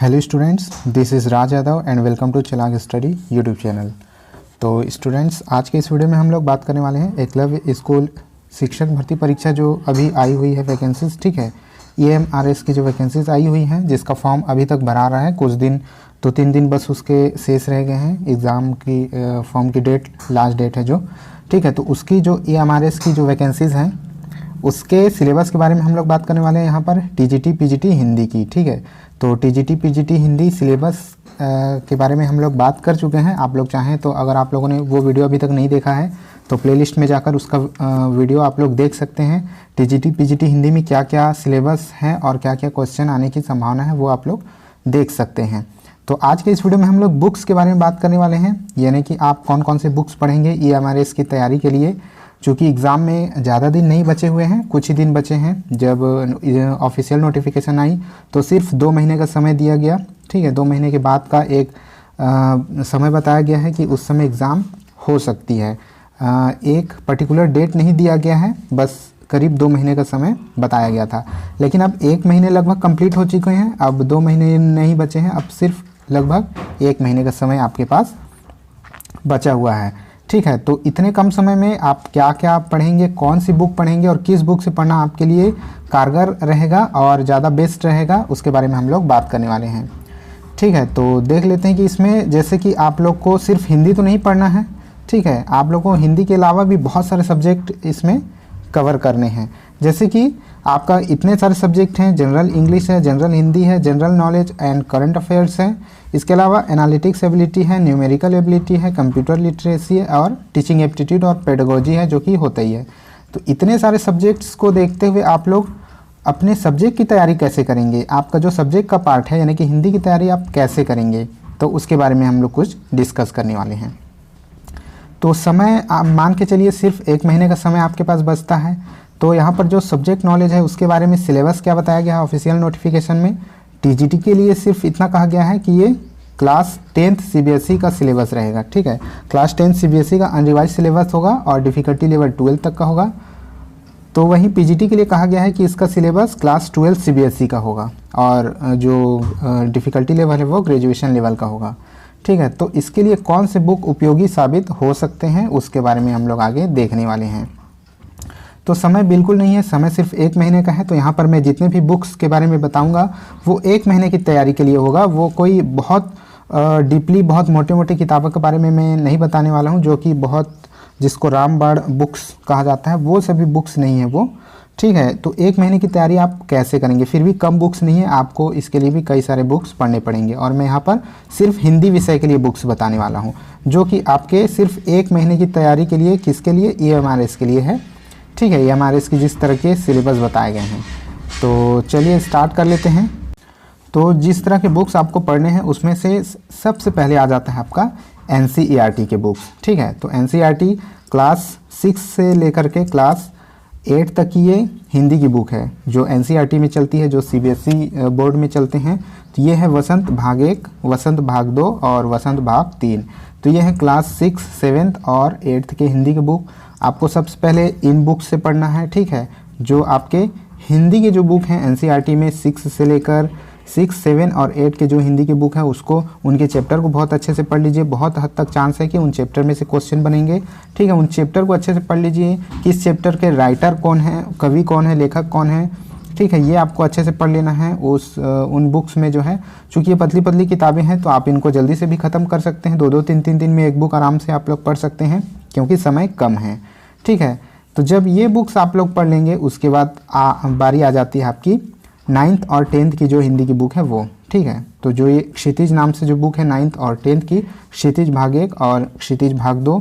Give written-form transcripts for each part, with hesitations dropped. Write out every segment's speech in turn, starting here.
Hello students, this is Raj Yadav and welcome to Chirag study YouTube channel. तो students, आज के इस वीडियो में हम लोग बात करने वाले हैं एकलव्य स्कूल शिक्षक भर्ती परीक्षा जो अभी आई हुई है वैकेंसीज, ठीक है। EMRS की जो वैकेंसीज आई हुई हैं, जिसका फॉर्म अभी तक भरा रहा है, कुछ दिन 2-3 दिन बस उसके शेष रह गए हैं। एग्ज़ाम की फॉर्म की डेट लास्ट डेट है जो, ठीक है। तो उसकी जो EMRS की जो वैकेंसीज़ हैं उसके सिलेबस के बारे में हम लोग बात करने वाले हैं यहाँ पर। TGT PGT हिंदी की, ठीक है। तो TGT PGT हिंदी सिलेबस के बारे में हम लोग बात कर चुके हैं। आप लोग चाहें तो अगर आप लोगों ने वो वीडियो अभी तक नहीं देखा है तो प्लेलिस्ट में जाकर उसका वीडियो आप लोग देख सकते हैं। TGT PGT हिंदी में क्या क्या सिलेबस है और क्या क्या क्वेश्चन आने की संभावना है वो आप लोग देख सकते हैं। तो आज के इस वीडियो में हम लोग बुक्स के बारे में बात करने वाले हैं, यानी कि आप कौन कौन से बुक्स पढ़ेंगे EMRS की तैयारी के लिए। चूँकि एग्ज़ाम में ज़्यादा दिन नहीं बचे हुए हैं, कुछ ही दिन बचे हैं। जब ऑफिशियल नोटिफिकेशन आई तो सिर्फ 2 महीने का समय दिया गया, ठीक है। 2 महीने के बाद का एक समय बताया गया है कि उस समय एग्ज़ाम हो सकती है। एक पर्टिकुलर डेट नहीं दिया गया है, बस करीब 2 महीने का समय बताया गया था। लेकिन अब 1 महीने लगभग कंप्लीट हो चुके हैं, अब 2 महीने नहीं बचे हैं, अब सिर्फ लगभग 1 महीने का समय आपके पास बचा हुआ है, ठीक है। तो इतने कम समय में आप क्या क्या पढ़ेंगे, कौन सी बुक पढ़ेंगे और किस बुक से पढ़ना आपके लिए कारगर रहेगा और ज़्यादा बेस्ट रहेगा, उसके बारे में हम लोग बात करने वाले हैं, ठीक है। तो देख लेते हैं कि इसमें जैसे कि आप लोग को सिर्फ हिंदी तो नहीं पढ़ना है, ठीक है। आप लोग को हिंदी के अलावा भी बहुत सारे सब्जेक्ट इसमें कवर करने हैं। जैसे कि आपका इतने सारे सब्जेक्ट हैं, जनरल इंग्लिश है, जनरल हिंदी है, general knowledge and current affairs है। इसके अलावा एनालिटिक्स एबिलिटी है, न्यूमेरिकल एबिलिटी है, कंप्यूटर लिटरेसी है और टीचिंग एप्टीट्यूड और पेडागोजी है, जो कि होता ही है। तो इतने सारे सब्जेक्ट्स को देखते हुए आप लोग अपने सब्जेक्ट की तैयारी कैसे करेंगे, आपका जो सब्जेक्ट का पार्ट है यानी कि हिंदी की तैयारी आप कैसे करेंगे, तो उसके बारे में हम लोग कुछ डिस्कस करने वाले हैं। तो समय आप मान के चलिए सिर्फ 1 महीने का समय आपके पास बचता है। तो यहाँ पर जो सब्जेक्ट नॉलेज है उसके बारे में सिलेबस क्या बताया गया है ऑफिशियल नोटिफिकेशन में। TGT के लिए सिर्फ इतना कहा गया है कि ये क्लास 10th CBSE का सिलेबस रहेगा, ठीक है। क्लास 10 CBSE का अनरिवाइज सिलेबस होगा और डिफ़िकल्टी लेवल 12 तक का होगा। तो वहीं PGT के लिए कहा गया है कि इसका सिलेबस क्लास 12 CBSE का होगा और जो डिफ़िकल्टी लेवल है वो ग्रेजुएशन लेवल का होगा, ठीक है। तो इसके लिए कौन से बुक उपयोगी साबित हो सकते हैं उसके बारे में हम लोग आगे देखने वाले हैं। तो समय बिल्कुल नहीं है, समय सिर्फ 1 महीने का है। तो यहाँ पर मैं जितने भी बुक्स के बारे में बताऊँगा वो 1 महीने की तैयारी के लिए होगा। वो कोई बहुत डीपली बहुत मोटे मोटे किताबों के बारे में मैं नहीं बताने वाला हूँ, जो कि बहुत जिसको रामबाण बुक्स कहा जाता है, वो सभी बुक्स नहीं है वो, ठीक है। तो 1 महीने की तैयारी आप कैसे करेंगे, फिर भी कम बुक्स नहीं है, आपको इसके लिए भी कई सारे बुक्स पढ़ने पड़ेंगे। और मैं यहाँ पर सिर्फ हिंदी विषय के लिए बुक्स बताने वाला हूँ, जो कि आपके सिर्फ 1 महीने की तैयारी के लिए, किसके लिए, EMRS के लिए है, ठीक है। EMRS की जिस तरह के सिलेबस बताए गए हैं। तो चलिए स्टार्ट कर लेते हैं। तो जिस तरह के बुक्स आपको पढ़ने हैं उसमें से सबसे पहले आ जाता है आपका NCERT के बुक्स, ठीक है। तो NCERT क्लास 6 से लेकर के क्लास 8 तक की ये हिंदी की बुक है जो NCERT में चलती है, जो CBSE बोर्ड में चलते हैं। तो ये है वसंत भाग 1, वसंत भाग 2 और वसंत भाग 3। तो ये है क्लास 6, 7th और 8th के हिंदी की बुक। आपको सबसे पहले इन बुक से पढ़ना है, ठीक है। जो आपके हिंदी के जो बुक हैं NCERT में 6 से लेकर 6, 7 और 8 के जो हिंदी की बुक है उसको, उनके चैप्टर को बहुत अच्छे से पढ़ लीजिए। बहुत हद तक चांस है कि उन चैप्टर में से क्वेश्चन बनेंगे, ठीक है। उन चैप्टर को अच्छे से पढ़ लीजिए। किस चैप्टर के राइटर कौन है, कवि कौन है, लेखक कौन है, ठीक है, ये आपको अच्छे से पढ़ लेना है। उन बुक्स में जो है, चूँकि ये पतली पतली किताबें हैं तो आप इनको जल्दी से भी ख़त्म कर सकते हैं। 2-2, 3-3 दिन में एक बुक आराम से आप लोग पढ़ सकते हैं, क्योंकि समय कम है, ठीक है। तो जब ये बुक्स आप लोग पढ़ लेंगे उसके बाद बारी आ जाती है आपकी 9th और 10th की जो हिंदी की बुक है वो, ठीक है। तो जो ये क्षितिज नाम से जो बुक है 9th और 10th की, क्षितिज भाग 1 और क्षितिज भाग 2,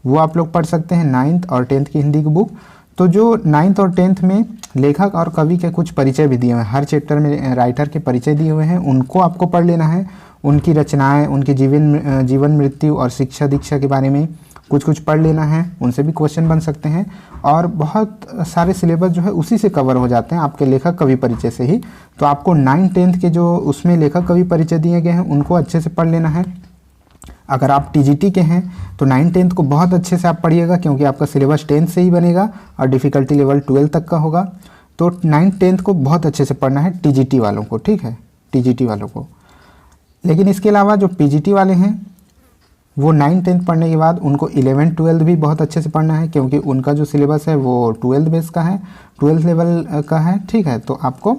वो आप लोग पढ़ सकते हैं 9th और 10th की हिंदी की बुक। तो जो 9th और 10th में लेखक और कवि के कुछ परिचय भी दिए हुए हैं, हर चैप्टर में राइटर के परिचय दिए हुए हैं, उनको आपको पढ़ लेना है। उनकी रचनाएँ, उनकी जीवन मृत्यु और शिक्षा दीक्षा के बारे में कुछ पढ़ लेना है, उनसे भी क्वेश्चन बन सकते हैं। और बहुत सारे सिलेबस जो है उसी से कवर हो जाते हैं, आपके लेखक कवि परिचय से ही। तो आपको 9th 10th के जो उसमें लेखक कवि परिचय दिए गए हैं उनको अच्छे से पढ़ लेना है। अगर आप TGT के हैं तो 9th 10th को बहुत अच्छे से आप पढ़िएगा, क्योंकि आपका सिलेबस 10th से ही बनेगा और डिफ़िकल्टी लेवल 12 तक का होगा। तो 9th 10th को बहुत अच्छे से पढ़ना है TGT वालों को, ठीक है, TGT वालों को। लेकिन इसके अलावा जो पीजीटी वाले हैं वो 9th-10th पढ़ने के बाद उनको 11th-12th भी बहुत अच्छे से पढ़ना है, क्योंकि उनका जो सिलेबस है वो 12th बेस का है, 12th लेवल का है। ठीक है, तो आपको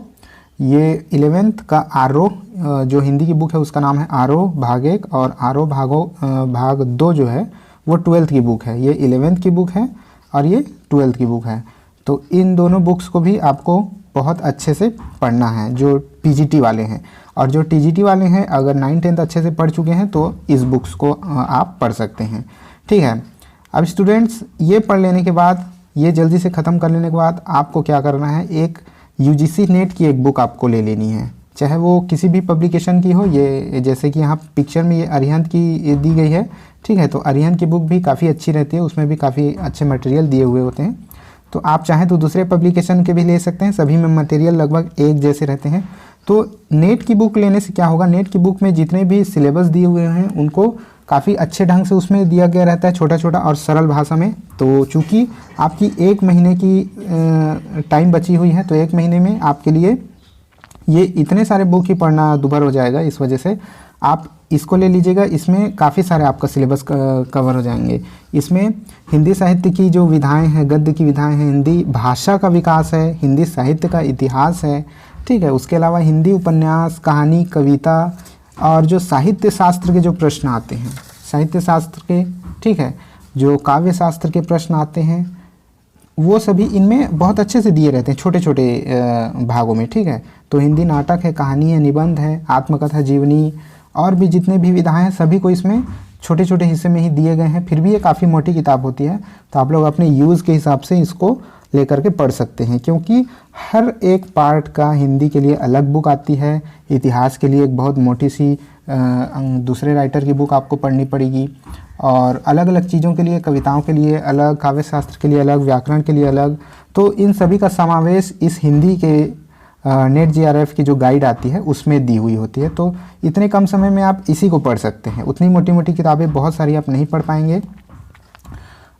ये 11th का आरो जो हिंदी की बुक है उसका नाम है आरो भाग 1 और आरो भाग 2 जो है वो 12th की बुक है। ये 11th की बुक है और ये 12th की बुक है। तो इन दोनों बुक्स को भी आपको बहुत अच्छे से पढ़ना है जो पीजीटी वाले हैं, और जो टीजीटी वाले हैं अगर 9th-10th अच्छे से पढ़ चुके हैं तो इस बुक्स को आप पढ़ सकते हैं। ठीक है, अब स्टूडेंट्स ये पढ़ लेने के बाद, ये जल्दी से ख़त्म कर लेने के बाद आपको क्या करना है, एक यूजीसी नेट की एक बुक आपको ले लेनी है, चाहे वो किसी भी पब्लिकेशन की हो। ये जैसे कि यहाँ पिक्चर में ये अरिहंत की दी गई है। ठीक है, तो अरिहंत की बुक भी काफ़ी अच्छी रहती है, उसमें भी काफ़ी अच्छे मटेरियल दिए हुए होते हैं। तो आप चाहें तो दूसरे पब्लिकेशन के भी ले सकते हैं, सभी में मटेरियल लगभग एक जैसे रहते हैं। तो नेट की बुक लेने से क्या होगा, नेट की बुक में जितने भी सिलेबस दिए हुए हैं उनको काफ़ी अच्छे ढंग से उसमें दिया गया रहता है, छोटा छोटा और सरल भाषा में। तो चूँकि आपकी 1 महीने की टाइम बची हुई है, तो 1 महीने में आपके लिए ये इतने सारे बुक ही पढ़ना दुभर हो जाएगा। इस वजह से आप इसको ले लीजिएगा, इसमें काफ़ी सारे आपका सिलेबस कवर हो जाएंगे। इसमें हिंदी साहित्य की जो विधाएं हैं, गद्य की विधाएं हैं, हिंदी भाषा का विकास है, हिंदी साहित्य का इतिहास है। ठीक है, उसके अलावा हिंदी उपन्यास, कहानी, कविता और जो साहित्य शास्त्र के जो प्रश्न आते हैं, साहित्य शास्त्र के, ठीक है, जो काव्य शास्त्र के प्रश्न आते हैं वो सभी इनमें बहुत अच्छे से दिए रहते हैं छोटे छोटे भागों में। ठीक है, तो हिंदी नाटक है, कहानी है, निबंध है, आत्मकथा, जीवनी और भी जितने भी विधाएं हैं सभी को इसमें छोटे छोटे हिस्से में ही दिए गए हैं। फिर भी ये काफ़ी मोटी किताब होती है, तो आप लोग अपने यूज़ के हिसाब से इसको लेकर के पढ़ सकते हैं, क्योंकि हर एक पार्ट का हिंदी के लिए अलग बुक आती है। इतिहास के लिए एक बहुत मोटी सी दूसरे राइटर की बुक आपको पढ़नी पड़ेगी, और अलग अलग चीज़ों के लिए, कविताओं के लिए अलग, काव्य शास्त्र के लिए अलग, व्याकरण के लिए अलग। तो इन सभी का समावेश इस हिंदी के नेट जीआरएफ की जो गाइड आती है उसमें दी हुई होती है। तो इतने कम समय में आप इसी को पढ़ सकते हैं, उतनी मोटी मोटी किताबें बहुत सारी आप नहीं पढ़ पाएंगे।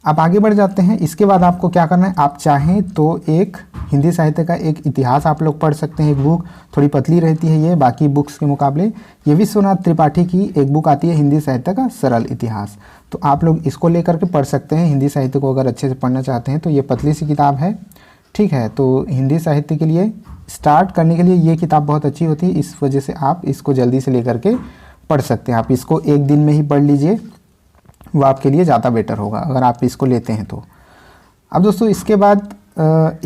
आप आगे बढ़ जाते हैं। इसके बाद आपको क्या करना है, आप चाहें तो एक हिंदी साहित्य का एक इतिहास आप लोग पढ़ सकते हैं। एक बुक थोड़ी पतली रहती है ये बाकी बुक्स के मुकाबले। ये विश्वनाथ त्रिपाठी की एक बुक आती है, हिंदी साहित्य का सरल इतिहास। तो आप लोग इसको लेकर के पढ़ सकते हैं। हिंदी साहित्य को अगर अच्छे से पढ़ना चाहते हैं तो ये पतली सी किताब है। ठीक है, तो हिंदी साहित्य के लिए स्टार्ट करने के लिए ये किताब बहुत अच्छी होती है, इस वजह से आप इसको जल्दी से लेकर के पढ़ सकते हैं। आप इसको एक दिन में ही पढ़ लीजिए, वो आपके लिए ज़्यादा बेटर होगा अगर आप इसको लेते हैं तो। अब दोस्तों इसके बाद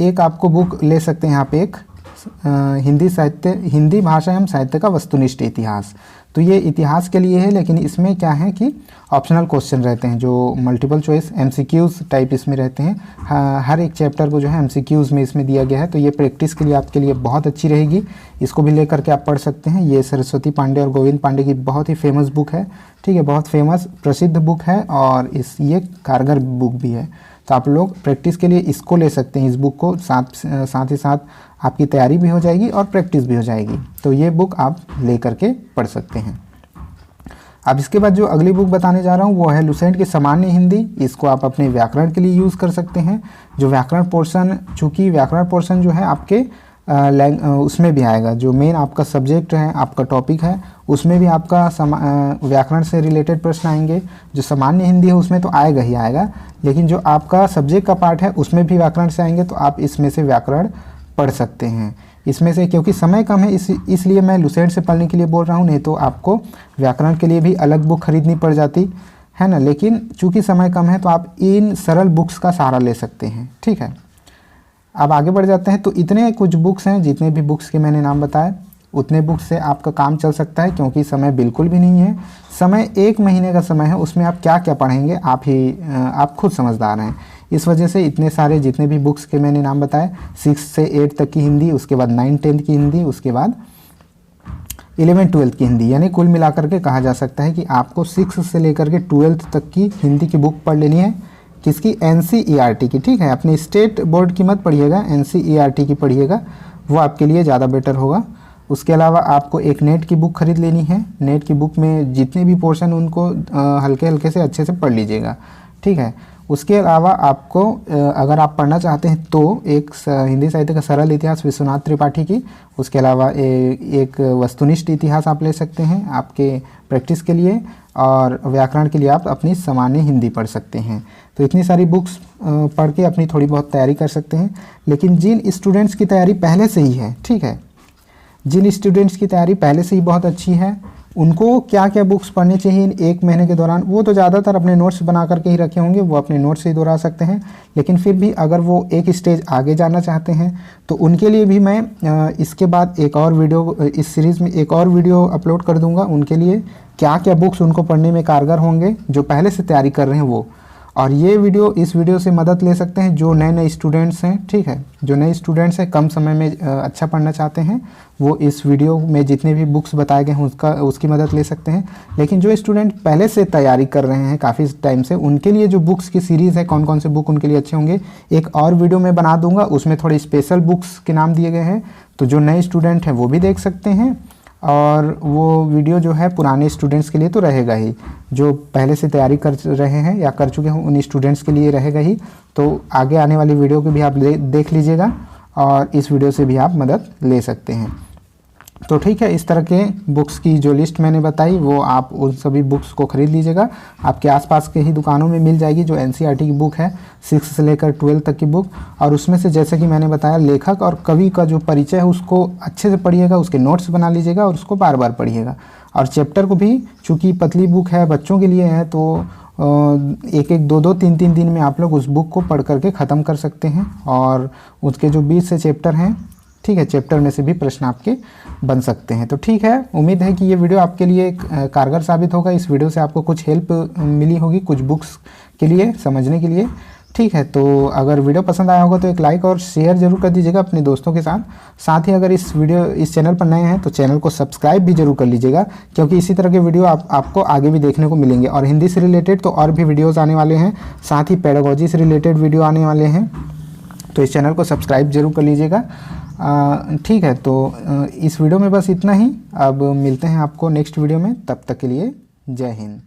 एक आपको बुक ले सकते हैं आप, एक हिंदी भाषा एवं साहित्य का वस्तुनिष्ठ इतिहास। तो ये इतिहास के लिए है, लेकिन इसमें क्या है कि ऑप्शनल क्वेश्चन रहते हैं जो मल्टीपल चॉइस एमसीक्यूज टाइप इसमें रहते हैं। हर एक चैप्टर को जो है एमसीक्यूज में इसमें दिया गया है, तो ये प्रैक्टिस के लिए आपके लिए बहुत अच्छी रहेगी। इसको भी लेकर के आप पढ़ सकते हैं। ये सरस्वती पांडे और गोविंद पांडे की बहुत ही फेमस बुक है। ठीक है, बहुत फेमस प्रसिद्ध बुक है और ये कारगर बुक भी है। तो आप लोग प्रैक्टिस के लिए इसको ले सकते हैं, इस बुक को। साथ ही साथ आपकी तैयारी भी हो जाएगी और प्रैक्टिस भी हो जाएगी। तो ये बुक आप ले करके पढ़ सकते हैं। अब इसके बाद जो अगली बुक बताने जा रहा हूँ वो है लुसेंट की सामान्य हिंदी। इसको आप अपने व्याकरण के लिए यूज़ कर सकते हैं। जो व्याकरण पोर्शन, चूँकि व्याकरण पोर्शन जो है आपके उसमें भी आएगा, जो मेन आपका सब्जेक्ट है, आपका टॉपिक है, उसमें भी आपका व्याकरण से रिलेटेड प्रश्न आएंगे। जो सामान्य हिंदी है उसमें तो आएगा ही आएगा, लेकिन जो आपका सब्जेक्ट का पार्ट है उसमें भी व्याकरण से आएंगे। तो आप इसमें से व्याकरण पढ़ सकते हैं इसमें से, क्योंकि समय कम है इसलिए मैं लुसेंट से पढ़ने के लिए बोल रहा हूँ। नहीं तो आपको व्याकरण के लिए भी अलग बुक खरीदनी पड़ जाती है ना, लेकिन चूँकि समय कम है तो आप इन सरल बुक्स का सहारा ले सकते हैं। ठीक है, अब आगे बढ़ जाते हैं। तो इतने कुछ बुक्स हैं, जितने भी बुक्स के मैंने नाम बताए उतने बुक्स से आपका काम चल सकता है, क्योंकि समय बिल्कुल भी नहीं है। समय 1 महीने का समय है, उसमें आप क्या क्या पढ़ेंगे आप खुद समझदार हैं। इस वजह से इतने सारे जितने भी बुक्स के मैंने नाम बताए, 6 से 8 तक की हिंदी, उसके बाद 9-10 की हिंदी, उसके बाद 11-12 की हिंदी, यानी कुल मिलाकर के कहा जा सकता है कि आपको 6 से लेकर के 12 तक की हिंदी की बुक पढ़ लेनी है। किसकी? NCERT की। ठीक है, अपने स्टेट बोर्ड की मत पढ़िएगा, NCERT की पढ़िएगा, वो आपके लिए ज़्यादा बेटर होगा। उसके अलावा आपको एक नेट की बुक खरीद लेनी है। नेट की बुक में जितने भी पोर्शन उनको हल्के हल्के से अच्छे से पढ़ लीजिएगा। ठीक है, उसके अलावा आपको अगर आप पढ़ना चाहते हैं तो एक हिंदी साहित्य का सरल इतिहास विश्वनाथ त्रिपाठी की, उसके अलावा एक वस्तुनिष्ठ इतिहास आप ले सकते हैं आपके प्रैक्टिस के लिए, और व्याकरण के लिए आप अपनी सामान्य हिंदी पढ़ सकते हैं। तो इतनी सारी बुक्स पढ़ के अपनी थोड़ी बहुत तैयारी कर सकते हैं। लेकिन जिन स्टूडेंट्स की तैयारी पहले से ही है, ठीक है, जिन स्टूडेंट्स की तैयारी पहले से ही बहुत अच्छी है, उनको क्या क्या बुक्स पढ़नी चाहिए इन 1 महीने के दौरान, वो तो ज़्यादातर अपने नोट्स बना करके ही रखे होंगे, वो अपने नोट्स ही दोहरा सकते हैं। लेकिन फिर भी अगर वो एक स्टेज आगे जाना चाहते हैं तो उनके लिए भी मैं इसके बाद एक और वीडियो, इस सीरीज़ में एक और वीडियो अपलोड कर दूंगा, उनके लिए क्या क्या बुक्स उनको पढ़ने में कारगर होंगे जो पहले से तैयारी कर रहे हैं वो। और ये वीडियो, इस वीडियो से मदद ले सकते हैं जो नए स्टूडेंट्स हैं, ठीक है, जो नए स्टूडेंट्स हैं, कम समय में अच्छा पढ़ना चाहते हैं, वो इस वीडियो में जितने भी बुक्स बताए गए हैं उसकी मदद ले सकते हैं। लेकिन जो स्टूडेंट पहले से तैयारी कर रहे हैं काफ़ी टाइम से, उनके लिए जो बुक्स की सीरीज़ है, कौन कौन से बुक उनके लिए अच्छे होंगे, एक और वीडियो में बना दूंगा, उसमें थोड़े स्पेशल बुक्स के नाम दिए गए हैं, तो जो नए स्टूडेंट हैं वो भी देख सकते हैं। और वो वीडियो जो है पुराने स्टूडेंट्स के लिए तो रहेगा ही, जो पहले से तैयारी कर रहे हैं या कर चुके हैं उन स्टूडेंट्स के लिए रहेगा ही। तो आगे आने वाली वीडियो को भी आप देख लीजिएगा और इस वीडियो से भी आप मदद ले सकते हैं। तो ठीक है, इस तरह के बुक्स की जो लिस्ट मैंने बताई वो आप उन सभी बुक्स को ख़रीद लीजिएगा। आपके आसपास के ही दुकानों में मिल जाएगी जो एनसीईआरटी की बुक है, 6 से लेकर 12 तक की बुक। और उसमें से जैसे कि मैंने बताया, लेखक और कवि का जो परिचय है उसको अच्छे से पढ़िएगा, उसके नोट्स बना लीजिएगा और उसको बार बार पढ़िएगा। और चैप्टर को भी, चूँकि पतली बुक है, बच्चों के लिए है, तो एक 2-2, 3-3 दिन में आप लोग उस बुक को पढ़ करके ख़त्म कर सकते हैं। और उसके जो 20 से चैप्टर हैं, ठीक है, चैप्टर में से भी प्रश्न आपके बन सकते हैं। तो ठीक है, उम्मीद है कि ये वीडियो आपके लिए कारगर साबित होगा। इस वीडियो से आपको कुछ हेल्प मिली होगी कुछ बुक्स के लिए समझने के लिए, ठीक है। तो अगर वीडियो पसंद आया होगा तो एक लाइक और शेयर जरूर कर दीजिएगा अपने दोस्तों के साथ। साथ ही अगर इस चैनल पर नए हैं तो चैनल को सब्सक्राइब भी जरूर कर लीजिएगा, क्योंकि इसी तरह के वीडियो आपको आगे भी देखने को मिलेंगे। और हिंदी से रिलेटेड तो और भी वीडियोज़ आने वाले हैं, साथ ही पेडागोजी से रिलेटेड वीडियो आने वाले हैं, तो इस चैनल को सब्सक्राइब जरूर कर लीजिएगा। ठीक है, तो इस वीडियो में बस इतना ही। अब मिलते हैं आपको नेक्स्ट वीडियो में, तब तक के लिए जय हिंद।